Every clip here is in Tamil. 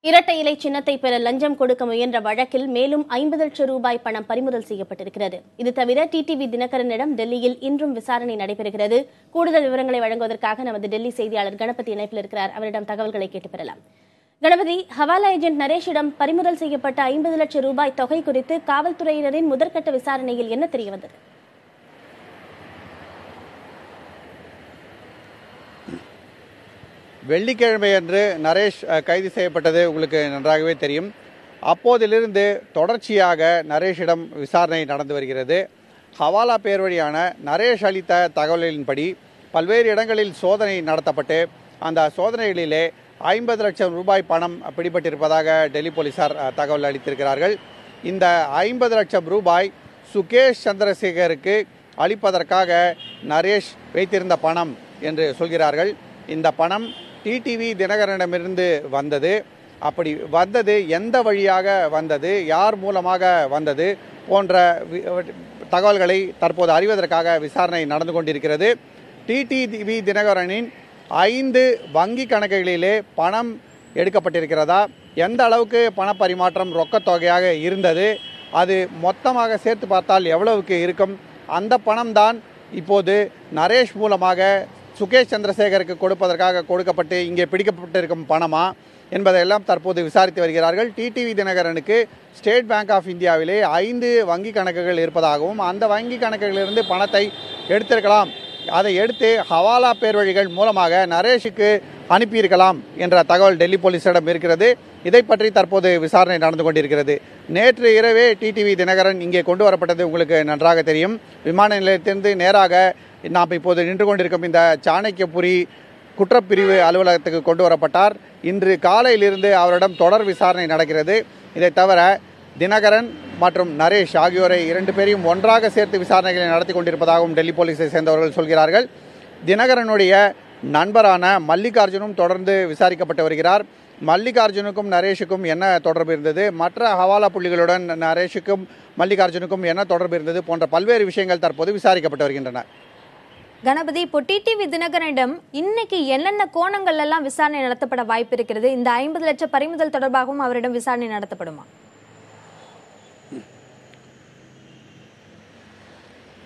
இரட்டை இலை சின்னத்தை பெற லஞ்சம் கொடுக்க முயன்ற வழக்கில் மேலும் 50 லட்சம் ரூபாய் பணம் பறிமுதல் செய்யப்பட்டிருக்கிறது. இது தவிர டிடிவி தினகரனிடம் டெல்லியில் இன்றும் விசாரணை நடைபெறுகிறது. கூடுதல் விவரங்களை வழங்குவதற்காக நமது டெல்லி செய்தியாளர் கணபதி இணைப்பில் இருக்கிறார். அவரிடம் தகவல்களை கேட்டு பெறலாம். கணபதி, ஹவாலா ஏஜென்ட் நரேஷிடம் பறிமுதல் செய்யப்பட்ட 50 லட்சம் ரூபாய் தொகை குறித்து காவல்துறையினரின் முதற்கட்ட விசாரணையில் என்ன தெரியவந்தது? வெள்ளிக்கிழமையன்று நரேஷ் கைது செய்யப்பட்டது உங்களுக்கு நன்றாகவே தெரியும். அப்போதிலிருந்து தொடர்ச்சியாக நரேஷிடம் விசாரணை நடந்து வருகிறது. ஹவாலா பேர் வழியான நரேஷ் அளித்த தகவல்களின்படி பல்வேறு இடங்களில் சோதனை நடத்தப்பட்டு அந்த சோதனைகளிலே 50 லட்சம் ரூபாய் பணம் பிடிபட்டிருப்பதாக டெல்லி போலீசார் தகவல் அளித்திருக்கிறார்கள். இந்த 50 லட்சம் ரூபாய் சுகேஷ் சந்திரசேகருக்கு அளிப்பதற்காக நரேஷ் வைத்திருந்த பணம் என்று சொல்கிறார்கள். இந்த பணம் டிடிவி தினகரனிடமிருந்து வந்தது. அப்படி வந்தது எந்த வழியாக வந்தது, யார் மூலமாக வந்தது போன்ற தகவல்களை தற்போது அறிவதற்காக விசாரணை நடந்து கொண்டிருக்கிறது. டிடிவி தினகரனின் 5 வங்கி கணக்குகளிலே பணம் எடுக்கப்பட்டிருக்கிறதா, எந்த அளவுக்கு பணப்பரிமாற்றம் ரொக்கத் தொகையாக இருந்தது, அது மொத்தமாக சேர்த்து பார்த்தால் எவ்வளவுக்கு இருக்கும், அந்த பணம்தான் இப்போது நரேஷ் மூலமாக சுகேஷ் சந்திரசேகருக்கு கொடுப்பதற்காக கொடுக்கப்பட்டு இங்கே பிடிக்கப்பட்டிருக்கும் பணமா என்பதையெல்லாம் தற்போது விசாரித்து வருகிறார்கள். டிடிவி தினகரனுக்கு ஸ்டேட் பேங்க் ஆஃப் இந்தியாவிலே 5 வங்கி கணக்குகள் இருப்பதாகவும் அந்த வங்கி கணக்குகளிலிருந்து பணத்தை எடுத்திருக்கலாம், அதை எடுத்து ஹவாலா பேர் வழிகள் மூலமாக நரேஷுக்கு அனுப்பியிருக்கலாம் என்ற தகவல் டெல்லி போலீசாரிடம் இருக்கிறது. இதை பற்றி தற்போது விசாரணை நடந்து கொண்டிருக்கிறது. நேற்று இரவே டிடிவி தினகரன் இங்கே கொண்டு வரப்பட்டது உங்களுக்கு நன்றாக தெரியும். விமான நிலையத்திலிருந்து நேராக நாம் இப்போது நின்று கொண்டிருக்கும் இந்த சாணக்கியபுரி குற்றப்பிரிவு அலுவலகத்துக்கு கொண்டு வரப்பட்டார். இன்று காலையிலிருந்து அவரிடம் தொடர் விசாரணை நடக்கிறது. இதை தவிர தினகரன் மற்றும் நரேஷ் ஆகியோரை 2 பேரையும் ஒன்றாக சேர்த்து விசாரணைகளை நடத்தி கொண்டிருப்பதாகவும் டெல்லி போலீஸை சேர்ந்தவர்கள் சொல்கிறார்கள். தினகரனுடைய நண்பரான மல்லிகார்ஜுனும் தொடர்ந்து விசாரிக்கப்பட்டு வருகிறார். மல்லிகார்ஜுனுக்கும் நரேஷுக்கும் என்ன தொடர்பு இருந்தது, மற்ற ஹவாலா புள்ளிகளுடன் நரேஷுக்கும் மல்லிகார்ஜுனுக்கும் என்ன தொடர்பு இருந்தது போன்ற பல்வேறு விஷயங்கள் தற்போது விசாரிக்கப்பட்டு வருகின்றன. கணபதி, இப்போ டிடிவி தினகரனிடம் இன்னைக்கு என்னென்ன கோணங்கள் எல்லாம் விசாரணை நடத்தப்பட வாய்ப்பு இருக்கிறது? இந்த 50 லட்சம் பறிமுதல் தொடர்பாகவும் அவரிடம் விசாரணை நடத்தப்படுமா?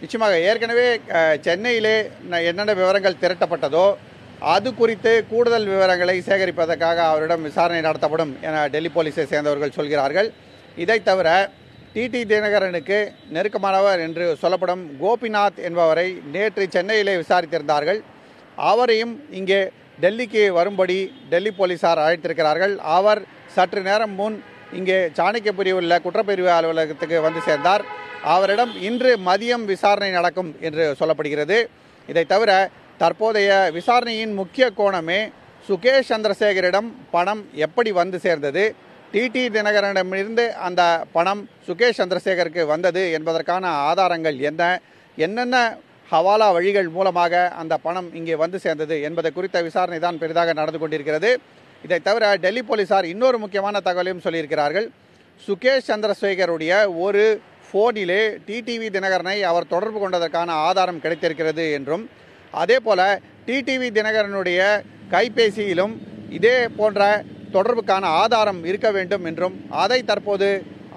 நிச்சயமாக ஏற்கனவே சென்னையிலே என்னென்ன விவரங்கள் திரட்டப்பட்டதோ அது குறித்து கூடுதல் விவரங்களை சேகரிப்பதற்காக அவரிடம் விசாரணை நடத்தப்படும் என டெல்லி போலீஸை சேர்ந்தவர்கள் சொல்கிறார்கள். இதை தவிர டிடி தினகரனுக்கு நெருக்கமானவர் என்று சொல்லப்படும் கோபிநாத் என்பவரை நேற்று சென்னையிலே விசாரித்திருந்தார்கள். அவரையும் இங்கே டெல்லிக்கு வரும்படி டெல்லி போலீசார் அழைத்திருக்கிறார்கள். அவர் சற்று நேரம் முன் இங்கே சாணக்கியபுரி உள்ள குற்றப்பிரிவு அலுவலகத்துக்கு வந்து சேர்ந்தார். அவரிடம் இன்று மதியம் விசாரணை நடக்கும் என்று சொல்லப்படுகிறது. இதை தவிர தற்போதைய விசாரணையின் முக்கிய கோணமே சுகேஷ் சந்திரசேகரிடம் பணம் எப்படி வந்து சேர்ந்தது, டிடி தினகரனிடமிருந்து அந்த பணம் சுகேஷ் சந்திரசேகருக்கு வந்தது என்பதற்கான ஆதாரங்கள் என்னென்ன ஹவாலா வழிகள் மூலமாக அந்த பணம் இங்கே வந்து சேர்ந்தது என்பது குறித்த விசாரணை தான் பெரிதாக நடந்து கொண்டிருக்கிறது. இதை தவிர டெல்லி போலீசார் இன்னொரு முக்கியமான தகவலையும் சொல்லியிருக்கிறார்கள். சுகேஷ் சந்திரசேகருடைய ஒரு போனிலே டிடிவி தினகரனை அவர் தொடர்பு கொண்டதற்கான ஆதாரம் கிடைத்திருக்கிறது என்றும், அதே போல டிடிவி தினகரனுடைய கைபேசியிலும் இதே போன்ற தொடர்புக்கான ஆதாரம் இருக்க வேண்டும் என்றும் அதை தற்போது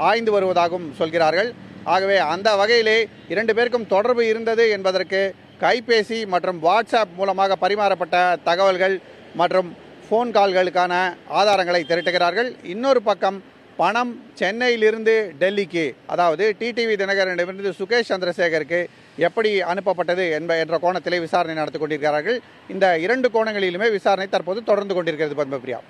ஆய்ந்து வருவதாகவும் சொல்கிறார்கள். ஆகவே அந்த வகையிலே 2 பேருக்கும் தொடர்பு இருந்தது என்பதற்கு கைபேசி மற்றும் வாட்ஸ்அப் மூலமாக பரிமாறப்பட்ட தகவல்கள் மற்றும் ஃபோன் கால்களுக்கான ஆதாரங்களை திரட்டுகிறார்கள். இன்னொரு பக்கம் பணம் சென்னையிலிருந்து டெல்லிக்கு, அதாவது டிடிவி தினகரனிடமிருந்து சுகேஷ் சந்திரசேகருக்கு எப்படி அனுப்பப்பட்டது என்ற கோணத்திலே விசாரணை நடத்தி கொண்டிருக்கிறார்கள். இந்த 2 கோணங்களிலுமே விசாரணை தற்போது தொடர்ந்து கொண்டிருக்கிறது. பத்மபிரியா.